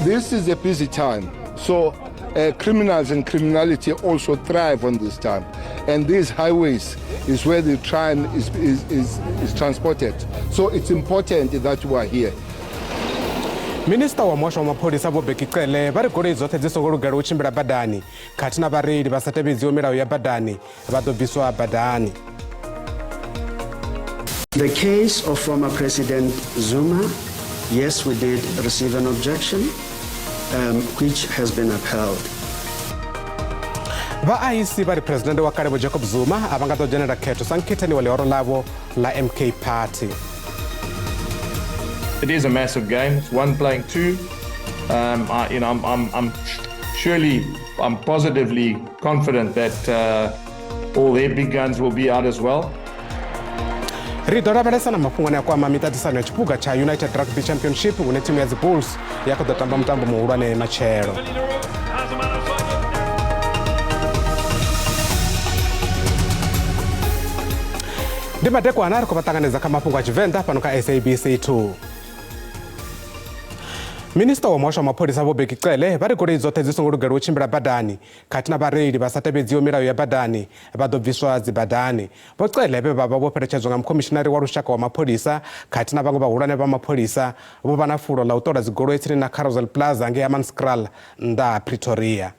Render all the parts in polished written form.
This is a busy time, so criminals and criminality also thrive on this time. And these highways is where the crime is transported. So it's important that we are here. Minister wa Mwasho wa Maphodisa Bobeki Cele vari goloi dzoṱhe dzi songo lugela u tshimbila badani khathihi na vhareili vha sa tevhedziho milayo ya badani vha ḓo bviswa badani. The case of former President Zuma, yes, we did receive an objection, which has been upheld. Vaayisi vari president wa kale Jacob Zuma a va nga ḓo dzhenela khetho sa nkhethani wa lihoro lavo la MK Party. It is a massive game. It's one playing two. I'm positively confident that all their big guns will be out as well. Ri ḓo lavhelesa na mafhungo a kwama miṱaṱisano ya tshipuga cha United Rugby Championship hune thimu ya dzi Bulls ya khou ḓo tamba mutambo muhulwane matshelo. Ndi madekwana ri khou vha ṱanganedza kha mafhungo a Tshivenda fhano kha SABC 2. Minister wa Mwasho wa Maphodisa Bobeki Cele vari goloi dzoṱhe dzi songo lugela u tshimbila badani khathihi na vhareili vha sa tevhedziho milayo ya badani vha ḓo bviswa dzibadani. Vho Cele vhe vha vha vho fheletshedziwa nga mukhomishinari wa lushaka wa mapholisa khathihi na vhaṅwe vhahulwane vha mapholisa vho vha na fulo ḽa u ṱola dzigoloi tsini na Carousel Plaza ngei Hammanskraal nnḓa ha Pretoria.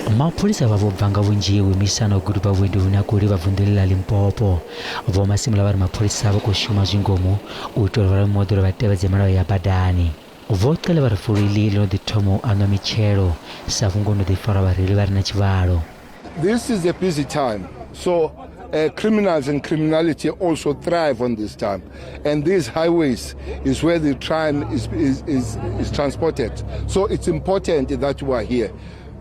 Mapholisa va bva nga vhunzhi u imisana gudu vha vhuendi hune a khou ri vha vunḓu ḽa Limpopo. Vho Masimula vari mapholisa vha khou shuma zwingomu u itela uri vhamoḓoro vha tevhedze milayo ya badani. Vho Cele vari fulo iḽi ḽo ḓi thoma u anwa mitshelo sa vhungo no ḓi fara vhareili vha re na tshivhalo. This is a busy time, so criminals and criminality also thrive on this time. And these highways is where the crime is transported. So it's important that we are here.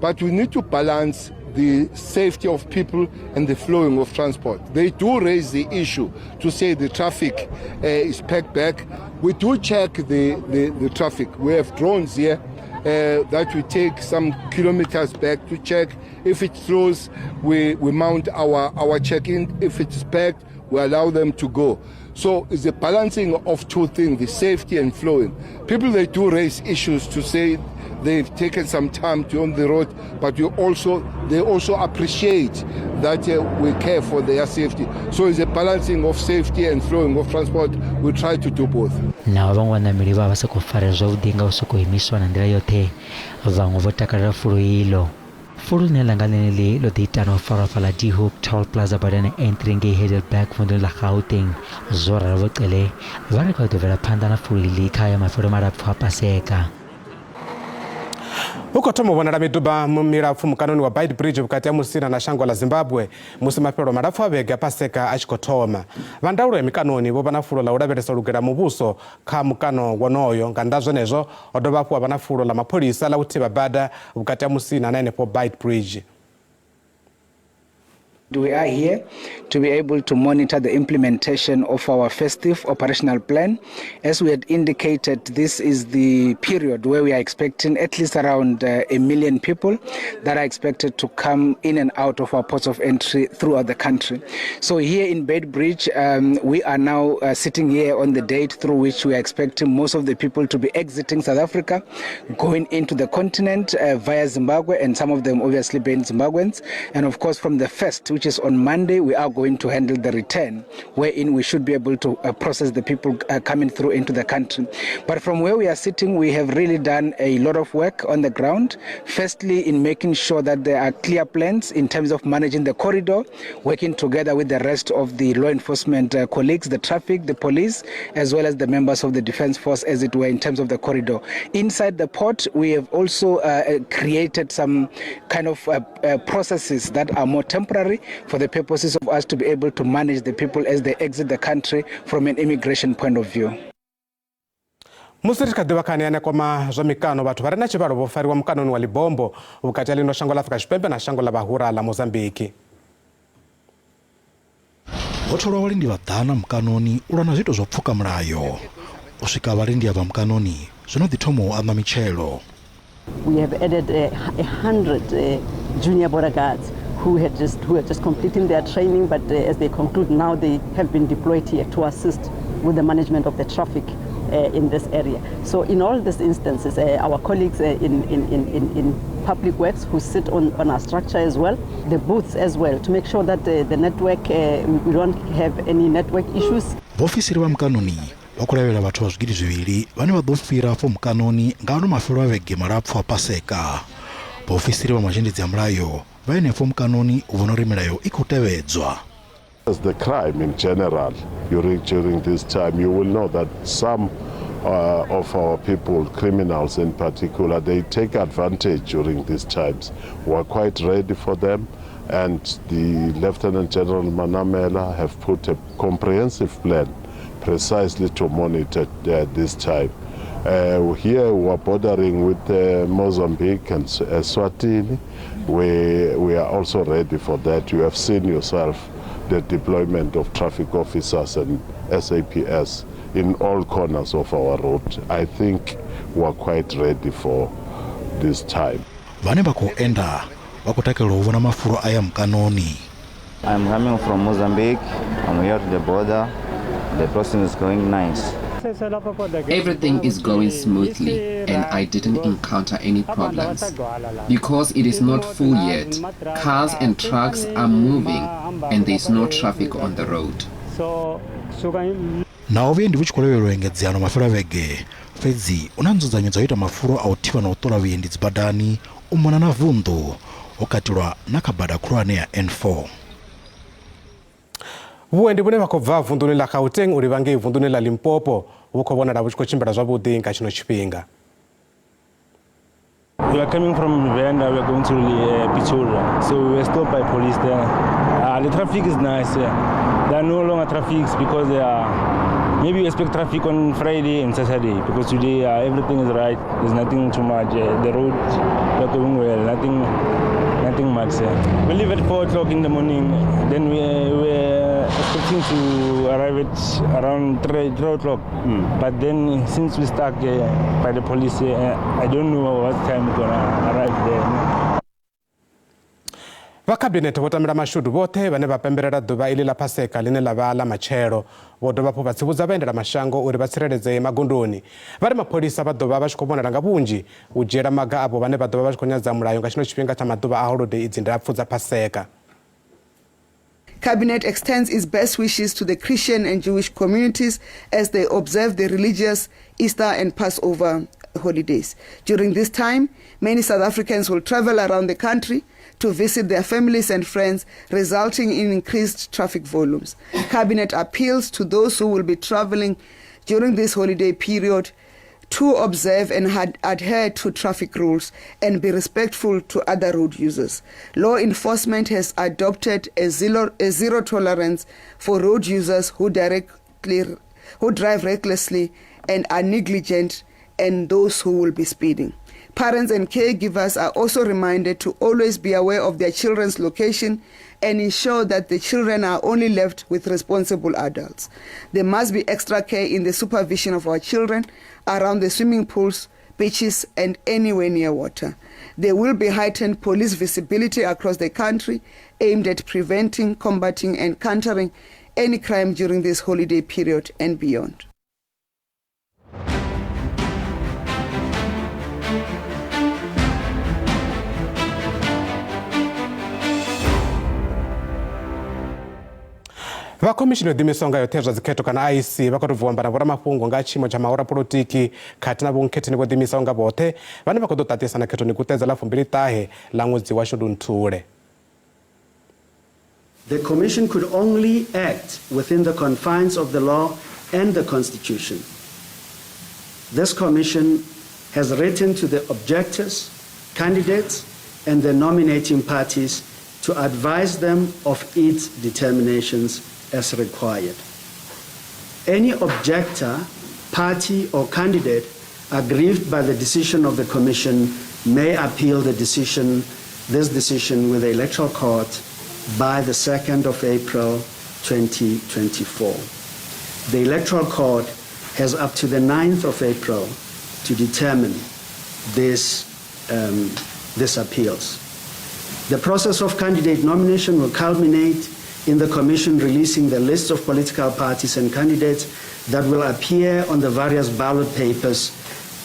But we need to balance the safety of people and the flowing of transport. They do raise the issue to say the traffic is packed back. We do check the traffic. We have drones here that we take some kilometers back to check. If it flows, we mount our check-in. If it's packed, we allow them to go. So it's a balancing of two things, the safety and flowing. People, they do raise issues to say they've taken some time to on the road, but they also appreciate that we care for their safety. So it's a balancing of safety and flowing of transport. We try to do both. Now vhaṅwe vhaṋameli vha sa khou farea zwavhuḓi nga u sokou imiswa na nḓila yoṱhe, vhaṅwe vho takalela fulo iḽo. Fulo ḽine ḽa nga ḽeneḽi ḽo ḓi ita na u farwa fhaḽa D-Hope Toll Plaza badani entry ngei Heidelberg vunḓuni ḽa Gauteng. Zwo ralo Vho Cele vha ri kha u ḓo bvela phanḓa na fulo iḽi kha ya mafhelo malapfu a Paseka. Hu khou thoma u vhonala miduba milapfu mukanoni wa Beit Bridge vhukati ha Musina na shango ḽa Zimbabwe musi mafhelo malapfu a vhege a Paseka a tshi khou thoma. Vha ndaulo ya mikanoni vho vha na fulo ḽa u lavhelesa lugela muvhuso kha mukano wonoyo. Nga nnḓa zwenezwo ho dovha hafhu ha vha na fulo ḽa mapholisa ḽa u thivha bada vhukati ha Musina na henefho Beit Bridge. We are here to be able to monitor the implementation of our festive operational plan. As we had indicated, this is the period where we are expecting at least around 1 million people that are expected to come in and out of our ports of entry throughout the country. So here in Beit Bridge, we are now sitting here on the date through which we are expecting most of the people to be exiting South Africa, going into the continent via Zimbabwe, and some of them obviously being Zimbabweans. And of course from the 1st, which is on Monday, we are going to handle the return, wherein we should be able to process the people coming through into the country. But from where we are sitting, we have really done a lot of work on the ground. Firstly, in making sure that there are clear plans in terms of managing the corridor, working together with the rest of the law enforcement colleagues, the traffic, the police, as well as the members of the defense force, as it were, in terms of the corridor. Inside the port, we have also created some kind of processes that are more temporary for the purposes of us to be able to manage the people as they exit the country from an immigration point of view. Musi ri kha ḓivha khani ane kwama zwa mikano vhathu vha re na tshivhalo vho fariwa mukanoni wa Libombo vhukati ha ḽino shango ḽa Afrika Tshipembe na shango ḽa Bahura ḽa Mozambiki. Ho tholwa vhalindi vhaḓana mukanoni u lwa na zwiito zwa pfuka mulayo. U swika vhalindi avha mukanoni zwino ḓi thoma u anwa mitshelo. We have added 100 junior border guards who are just completing their training, but as they conclude now, they have been deployed here to assist with the management of the traffic in this area. So in all these instances, our colleagues in public works who sit on our structure as well, the booths as well, to make sure that the network, we don't have any network issues. Vofisiri va mkanoni vakulevela vathu vazwigiri ziviri vane vadofira fo mkanoni ngano mafelo avege marapfu a paseka. Vofisiri va mazhendedzi a mulayo vaene fo mkanoni uvona milayo ikutevedzwa. As the crime in general, during this time, you will know that some of our people, criminals in particular, they take advantage during these times. We are quite ready for them, and the Lieutenant General Manamela have put a comprehensive plan precisely to monitor this time. Here we are bordering with Mozambique and Eswatini. We are also ready for that. You have seen yourself the deployment of traffic officers and SAPS in all corners of our road. I think we are quite ready for this time. Vane vakuenda vakutakela uvona mafuro aya mkanoni. I'm coming from Mozambique. I'm here to the border. The process is going nice. Everything is going smoothly and I didn't encounter any problems. Because it is not full yet, cars and trucks are moving and there is no traffic on the road. Nawo viendi vichikolewelwa engedziano mafelo avege fedzi unanzunzanyidza yoita mafuro authiwa na utola viendi dzibadani umona na vundu okatilwa nakabada khulwane ya N4. Vuendi vune vakobva vunduni la Gauteng uri vange vunduni la Limpopo vukovona la vuchikochimbira zwavudi nka chino chipinga. We are coming from Tshivenda, we are going to Pretoria, so we were stopped by police there. The traffic is nice. There are no longer traffics because maybe we expect traffic on Friday and Saturday because today everything is right. There's nothing too much. The roads are going well, nothing much. We leave at 4 o'clock in the morning, then we were expecting to arrive at around 3 o'clock. But then since we stuck by the police, I don't know what time we're gonna arrive there. Vakabinete votamira mashudu vote vane vapemberera duva ili la paseka line lava la machero vodova po vatsivudza vaendela mashango uri vatsireledze magondoni vari mapolisa vadova vachikovonera nga vunji ujera maga apo vane vadova vachikonyadza mulayo nga chino chipinga cha maduva a holiday idzi ndapfudza paseka. Cabinet extends its best wishes to the Christian and Jewish communities as they observe the religious Easter and Passover holidays. During this time, many South Africans will travel around the country to visit their families and friends, resulting in increased traffic volumes. Cabinet appeals to those who will be traveling during this holiday period to observe and adhere to traffic rules and be respectful to other road users. Law enforcement has adopted a zero tolerance for road users who drive recklessly and are negligent, and those who will be speeding. Parents and caregivers are also reminded to always be aware of their children's location and ensure that the children are only left with responsible adults. There must be extra care in the supervision of our children around the swimming pools, beaches, and anywhere near water. There will be heightened police visibility across the country aimed at preventing, combating, and countering any crime during this holiday period and beyond. Vakomishini dhimisonga yotezwa ziketo kana IC vakotovuamba na vora Mafhungo nga chimo cha maora politiki kati na vunketi ni dhimisonga vote vane vakototatisa na keto ni kuteza la 2000 la mwezi wa Shundunthule. The Commission could only act within the confines of the law and the Constitution. This Commission has written to the objectors, candidates, and the nominating parties to advise them of its determinations as required. Any objector, party, or candidate aggrieved by the decision of the Commission may appeal this decision with the Electoral Court by the 2nd of April 2024. The Electoral Court has up to the 9th of April to determine these appeals. The process of candidate nomination will culminate in the Commission releasing the lists of political parties and candidates that will appear on the various ballot papers,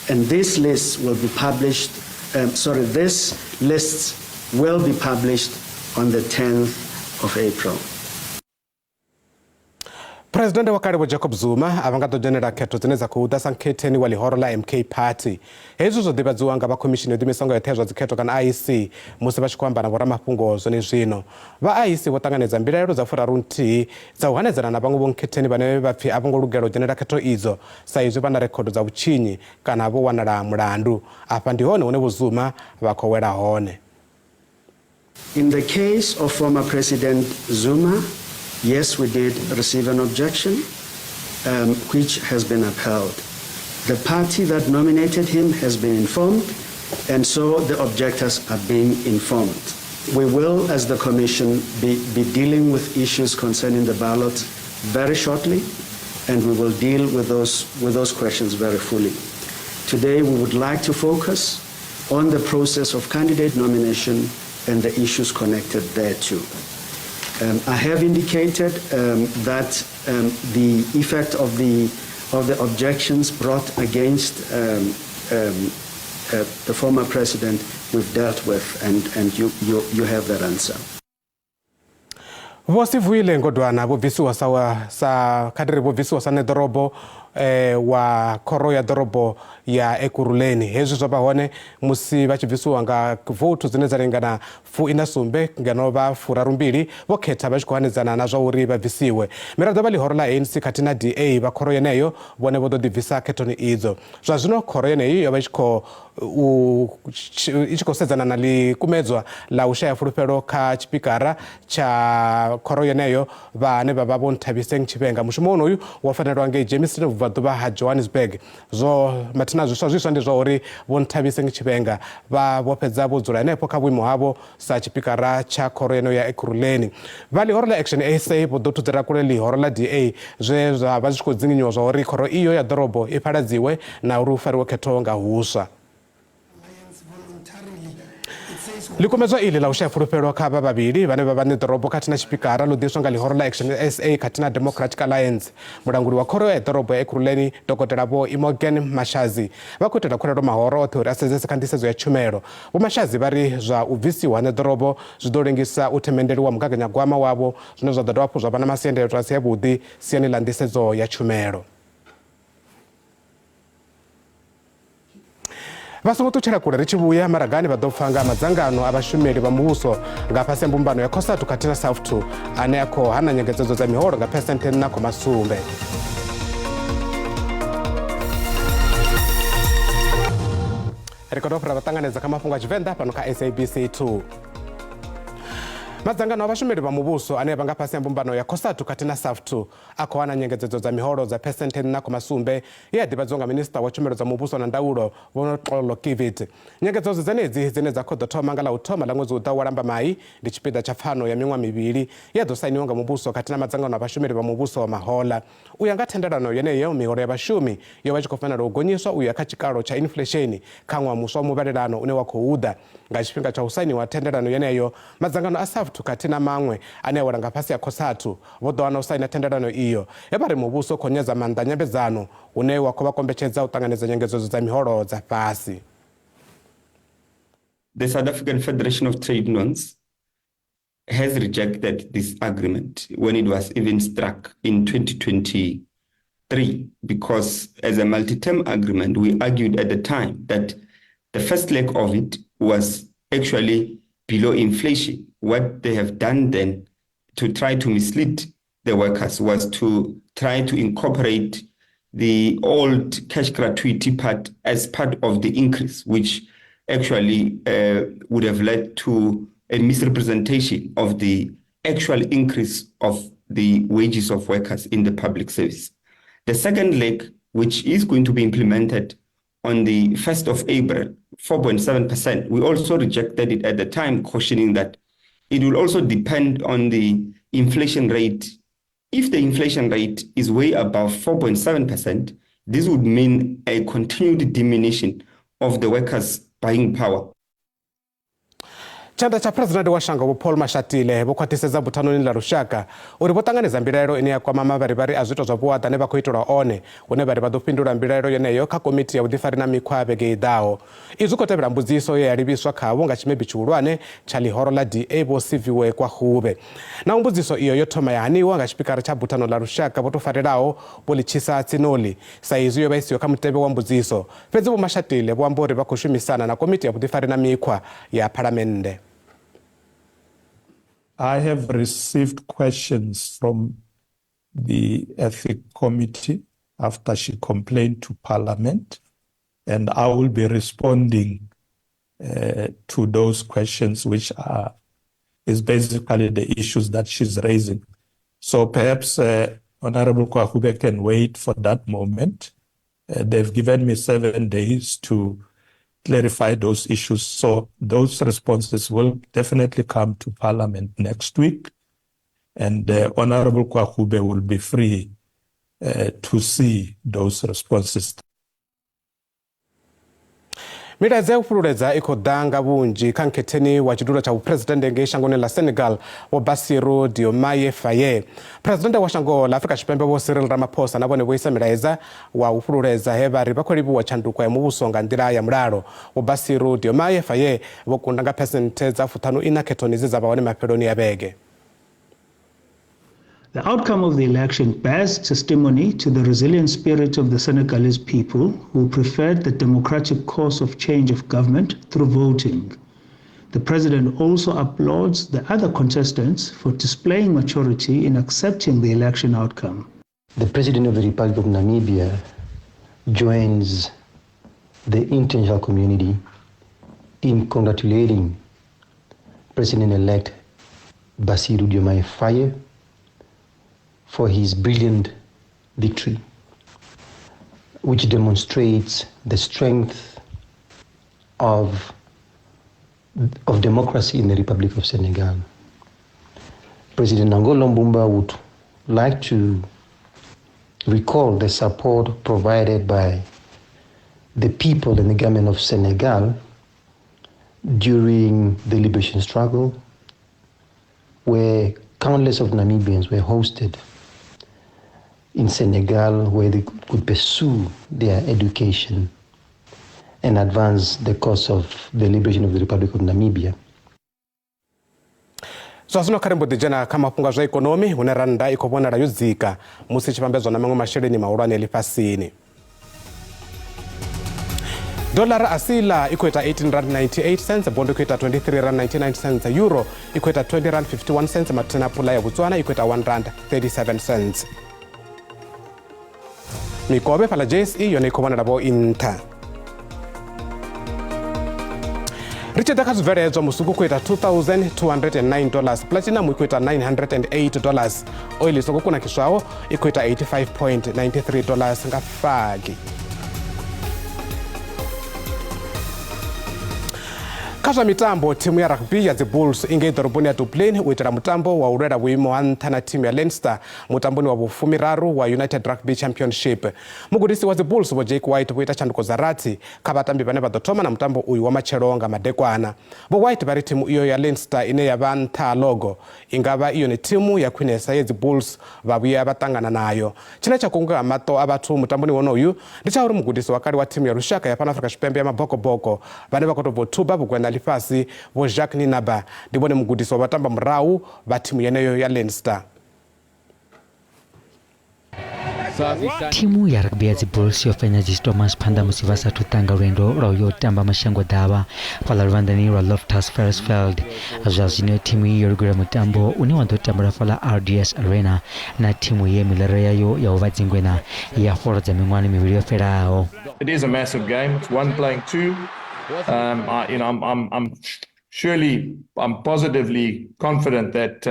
and these lists will be published, these lists will be published on the 10th of April. President wa kale Jacob Zuma avangatojenera khetho dzine za kuda sankhetheni wa lihoro la MK Party. Hezwo zwo ḓivhadziwa nga vha khomishini ya misango ya thezwa dzikhetho kana IEC musi vha tshi khou amba na Mafhungo zwone zwino. Vha IEC vho ṱanganedza mbilaelo dza furaru nthihi dza u hanedzana na vhaṅwe vho nkhetheni vhane vha pfi a vho ngo lugela u dzhenela khetho idzo sa izwi vha na rekhodo dza vhutshinyi kana vho wanala mulandu. Afha ndi hone hune Vho Zuma vha khou wela hone. In the case of former President Zuma, yes, we did receive an objection, which has been upheld. The party that nominated him has been informed, and so the objectors are being informed. We will, as the Commission, be dealing with issues concerning the ballot very shortly, and we will deal with those questions very fully. Today, we would like to focus on the process of candidate nomination and the issues connected thereto. I have indicated that the effect of the objections brought against the former president we've dealt with, and you have that answer. Vosivuile ngodwana vobvisiwa sa kadiri vobvisiwa sa nedorobo wa khoro ya dorobo ya Ekurhuleni. Hezwi zwo vha hone musi vha tshi bvisiwa nga votu dzine dza lingana sumbe ngeno vha furarumbili vho khetha vha tshi khou hanedzana na zwa uri vha bvisiwe. Miraḓo vha lihoro la ANC khathihi na DA vha khoro yeneyo vhone vho ḓo ḓibvisa khethoni idzo. Zwa zwino khoro yeneyo yo vha i tshi khou sedzana na ḽikumedzwa ḽa u shaya fulufhelo kha tshipikara tsha khoro yeneyo vhane vha vha Vho Nthabiseng Tshivenda. Mushumo wonoyu wo fanelwa ngei Jameson vhubvaḓuvha ha Johannesburg. Zwo mathina zwiswa ndi zwa uri Vho Nthabiseng Tshivenda vho fhedza vho dzula henefho kha vhuimo havho sa tshipikara tsha khoro yeneyo ya Ekurhuleni. Vha lihoro la Action SA vho ḓo thudzela kule lihoro la DA zwe zwa vha zwi khou dzinginywa zwa uri khoro iyo ya ḓorobo i phaladziwe na uri u fariwe khetho nga huswa. Likumedzwa ili la u shaya fulufhelo kha vha vhavhili vhane vha vha ḓorobo khathihi na tshipikara ḽo ḓiswa nga lihoro la Action SA khathihi na Democratic Alliance. Mulanguli wa khoro ya ḓorobo ya Ekurhuleni Dokotela Vho Imogen Mashazi vha khou itela khumbelo mahoro oṱhe uri a sedzese kha nḓisedzo ya tshumelo. Vho Mashazi vha ri zwa u bvisiwa ha ḓorobo zwi ḓo lengisa u themendeliwa mugaganyagwama wavho zwine zwa ḓo dovha hafhu zwa vha na masiandaitwa a si avhuḓi siani ḽa nḓisedzo ya tshumelo. Vha songo ṱutshela kule ri tshi vhuya maragani vha ḓo pfa nga madzangano a vhashumeli vha muvhuso nga fhasi ya mbumbano ya COSATU khathihi na SAFTU ane a khou hana nyengedzedzo dza miholo nga phesenthe 4.7. Ri khou dovha vha ṱanganedza kha mafhungo a Tshivenda fhano kha SABC 2. Madzangano a vhashumeli vha muvhuso ane vha nga fhasi ya mbumbano ya COSATU khathihi na SAFTU a khou wana nyengedzedzo dza miholo dza phesenthe 4.7 ye a ḓivhadziwa nga minista wa tshumelo dza muvhuso na ndaulo Vho Xolo Kivit. Nyengedzedzo dzenedzi dzine dza khou ḓo thoma nga ḽa u thoma ḽa ṅwedzi u ḓaho wa Lambamai ndi tshipiḓa tsha pfano ya miṅwaha mivhili ye ḓo sainiwa nga muvhuso khathihi na madzangano a vhashumeli vha muvhuso mahoḽa. U ya nga thendelano yeneyo miholo ya vhashumi yo vha tshi khou fanela u gonyiswa u ya kha tshikalo tsha inflation kha ṅwaha muswa wa muvhalelano une wa khou ḓa. Nga tshifhinga tsha u sainiwa thendelano yeneyo madzangano a SAFTU khathihi na maṅwe ane a wela nga fhasi ya COSATU vho ḓo wana u saina thendelano iyo ye vha ri muvhuso khou nyadza maanḓa nyambedzano une wa khou vha kombetshedza u ṱanganedza nyengedzedzo dza miholo dza fhasi. The South African Federation of Trade Unions has rejected this agreement when it was even struck in 2023 because as a multi-term agreement, we argued at the time that the first leg of it was actually below inflation. What they have done then to try to mislead the workers was to try to incorporate the old cash gratuity part as part of the increase, which actually would have led to a misrepresentation of the actual increase of the wages of workers in the public service. The second leg, which is going to be implemented on the 1st of April, 4.7%, we also rejected it at the time, cautioning that it will also depend on the inflation rate. If the inflation rate is way above 4.7%, this would mean a continued diminution of the workers' buying power. Chanda cha President wa Shango Paul Mashatile bokwathiseza buthanoni la rushaka uri botanganeza mbilaelo ine ya kwa mama bari azwito zwa buata ne bakoitula one one bari badopindula mbilaelo yeneyo ka komiti ya udifari na mikwa bege idao izukotebela mbudziso ye yalibiswa khawo nga chimebi chiulwane cha lihoro la DA bosiviwe kwa hube na mbudziso iyo yothoma yaniwa nga chipikara cha buthano la rushaka botofarelawo polichisa tsinoli saizu yo baisiyo kamutebe wa mbudziso pezi bo Mashatile boambori bakoshumisana na komiti ya udifari na mikwa ya parliamente. I have received questions from the Ethics Committee after she complained to Parliament, and I will be responding to those questions, which is basically the issues that she's raising. So perhaps Honorable Kwahube can wait for that moment. They've given me 7 days to clarify those issues. So those responses will definitely come to Parliament next week. And Honorable Kwahube will be free to see those responses. Midaze upululeza iko danga bunji kanketeni wa chidula cha upresidente ngeshangone la Senegal wa Bassirou Diomaye Faye. Presidente wa shango la Afrika Chipembe wa Cyril Ramaphosa nabone wisa midaeza wa upululeza hebari bakolibu wa chanduko ya mubusonga ndira ya mlalo wa Bassirou Diomaye Faye wakundanga pesente za futanu inaketonizi za bawani mapeloni ya bege. The outcome of the election bears testimony to the resilient spirit of the Senegalese people who preferred the democratic course of change of government through voting. The president also applauds the other contestants for displaying maturity in accepting the election outcome. The President of the Republic of Namibia joins the international community in congratulating President-elect Bassirou Diomaye Faye for his brilliant victory, which demonstrates the strength of democracy in the Republic of Senegal. President Nangola Mbumba would like to recall the support provided by the people and the government of Senegal during the liberation struggle, where countless of Namibians were hosted in Senegal, where they could pursue their education and advance the cause of the liberation of the Republic of Namibia. So asino karimbo dijana kama punga za ekonomi uneranda ikobona rayuzika musi chipambezo na mango mashirini maurani elipasini. Dollar asila ikweta 18 rand 98 cents, bondo ikweta 23 rand 99 cents, euro ikweta 20 rand 51 cents, matena pula ya Botswana ikweta 1 rand 37 cents. Mikobe pala JSE yone ikobana rabo inta. Richard Akazverezo musuku kweta $2,209, platinum ikweta $908, oil isoko kuna kiswao ikweta $85.93 ngafagi. Kasha mitambo timu ya rugby ya the Bulls inge doroboni ya Dublin uitera mutambo wa urera wimo antana timu ya Leinster mutamboni wa bufumiraru wa United Rugby Championship. Mugudisi wa the Bulls wa Jake White wita chanduko zarati kabatambi bane badotoma na mutambo uyu wa macheronga madekwana. Bo White bari timu iyo ya Leinster ine ya banta logo ingaba iyo ni timu ya kwinesa ya the Bulls babuye abatangana nayo. China cha kunga amato abatu mutamboni wono uyu ndicha uri mugudisi wakari wa timu ya rushaka ya Pan Africa Chipembe ya maboko boko bane bakoto tuba bugwenda lifasi bo Jacques Ninaba ndibone mugudisi wa batamba mrau batimu yeneyo ya Leinster. Timu ya rugby ya Bulls yofanya Thomas Panda musivasa tutanga rendo royo tamba mashango dawa fala rwandani wa Loftus Versfeld azazino timu yorugura mutambo uni wando tambara fala RDS Arena na timu ye milarea yo ya ovadzingwena ya forza mingwani miwili ferao. It is a massive game. It's one playing two. I'm positively confident that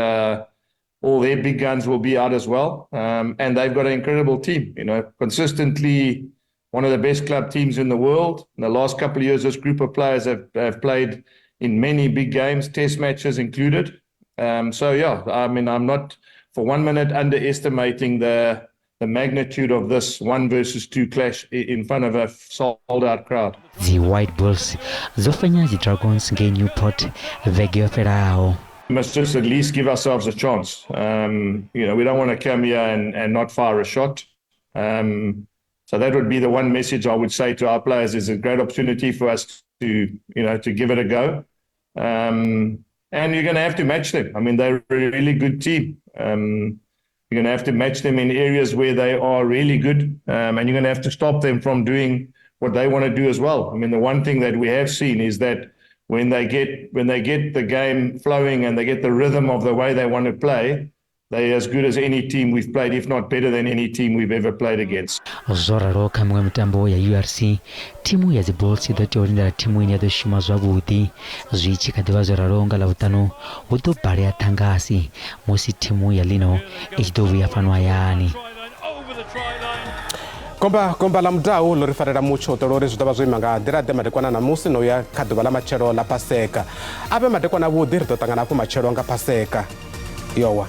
all their big guns will be out as well. And they've got an incredible team, consistently one of the best club teams in the world. In the last couple of years, this group of players have played in many big games, test matches included. I'm not for 1 minute underestimating the the magnitude of this 1 versus 2 clash in front of a sold-out crowd. The White Bulls zofanya the Dragons nge Newport vege operao. We must just at least give ourselves a chance. We don't want to come here and not fire a shot. So that would be the one message I would say to our players: is a great opportunity for us to give it a go. And you're going to have to match them. I mean, they're a really good team. You're going to have to match them in areas where they are really good, and you're going to have to stop them from doing what they want to do as well. I mean, the one thing that we have seen is that when they get the game flowing and they get the rhythm of the way they want to play, they're as good as any team we've played, if not better than any team we've ever played against. Zoraro kamwe mitambo ya URC timu ya Bulls idotyolinda timu ini yadoshuma zwabuthi zwichi kadiva zoraro ngala utano udo bare atangasi musi timu ya lino idovi yafanwa yani. Komba la mdau lorifarera mucho tolore zutaba zoimanga ndira de madekwana na musi no ya kaduva la machero la paseka abe madekwana budir to tangana ku machero nga paseka yowa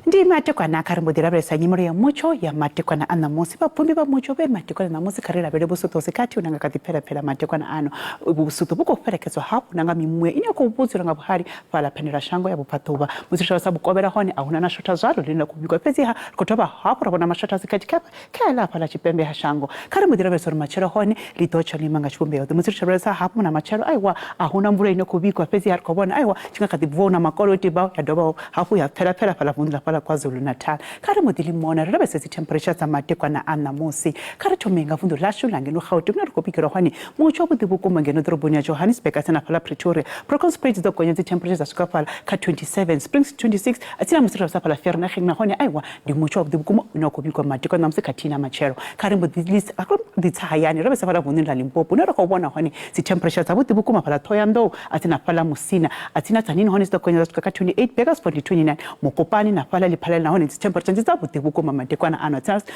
ndi matekwana karimudira bresa nyimoro ya mucho ya matekwana ana musi bapumbi ba mucho be matekwana na musi karira bere busuto sekati unanga katipera matekwana ano busuto buko perekezo hapo nanga mimwe ine ko buzira nga buhari pala penera shango ya bupatuba muzisha sabu kobera honi ahuna na shota zaro lina kubikwa pezi ha kutoba hapo rabona mashota sekati kala pala chipembe ha shango karimudira bresa machero honi litocha limanga chipembe yote muzisha bresa hapo na machero aiwa ahuna mbure ine kubikwa pezi ha kobona aiwa chinga kadibona makolo tiba ya doba hapo ya pera pala vundla pala KwaZulu Natal kare modili mona re be se temperature tsa matekwana ana musi kare thomenga vundo la shula ngeno gauti kuna re kopikira hwane mucho buti bukuma ngeno doroboni ya Johannesburg atsena phala Pretoria Broncos Parade do konya temperature za suka phala ka 27 Springs 26 atsina musira sa phala Ferna khina hwane aiwa ndi mucho buti bukuma una kopikwa matekwana musi katina machero kare modili list akho ditsayani re be se phala vunila Limpopo ne re go bona hwane si temperature tsa buti bukuma phala Thoyando atsina phala Musina atsina tsanini hwane sto konya za suka ka 28 Bakersford 29 Mokopani na phala phala na hone temperature nditsa buti bukuma matekwana ano tsasa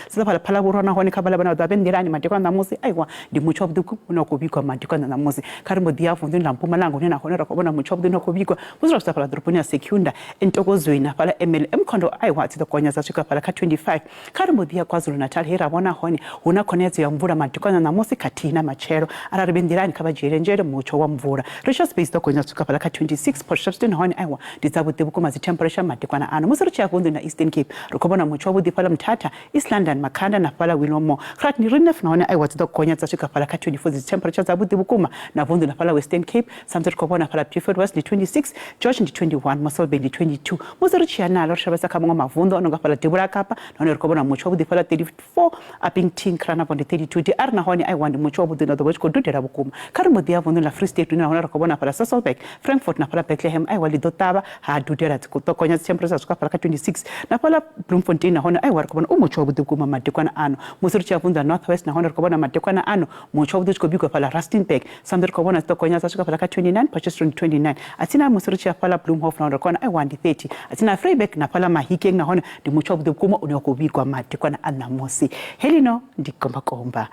phala borona hone khabala bana ba bendirani matekwana musi aiwa ndi mucho buti kuna kubikwa matekwana na musi karimbo dia fundo Mpumalanga nena hone ra kubona mucho buti no kubikwa buzira sa phala droponi ya Secunda entokozweni na phala MLM Khondo aiwa tsi konya za swika phala ka 25 karimbo dia KwaZulu Natal hera bona hone huna konetso ya mvura matekwana na musi katina machero arari bendirani kabajere njere mucho wa mvura Richards Bay sto konya swika phala ka 26 Port Shepstone hone aiwa nditsa buti bukuma zi temperature matekwana ano musi richa fundo na Eastern Cape rukobona mucho buti phala Mthatha East London Makhanda na phala Willomo krat ni rinef naone aiwa tsi konya za swika phala ka 24 zi temperature za buti bukuma na vundo na phala Western Cape samtse rukobona phala Beaufort West ni 26 George ni 21 Mossel Bay ni 22 musi richa nalo shabasa kama mavundo ononga phala Debora Kapa naone rukobona mucho buti phala 34 Appington Krana bondi 32 di arna hone aiwa ndi mucho buti na dobo dutera bukuma karimo dia vundo la Free State na hone rukobona phala Sasolburg Frankfurt na phala Bethlehem aiwa lidotaba ha dutera kutokonya temperature za phala ka 26 na phala Bloemfontein na hone aiwa rukobona umucho buti kuma matekwana ano musiri cha vunda Northwest na hone rukobona matekwana ano mucho buti kubikwa phala Rustenburg sambe rukobona tokonya za phala ka 29 Potchefstroom 29 atina musiri cha phala Bloemhof na rukobona aiwa ndi 30 atina Vryburg na phala Mahikeng na hone ndi mucho buti kuma unokubikwa matekwana anamosi helino ndikomba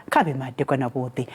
kabe matekwana buti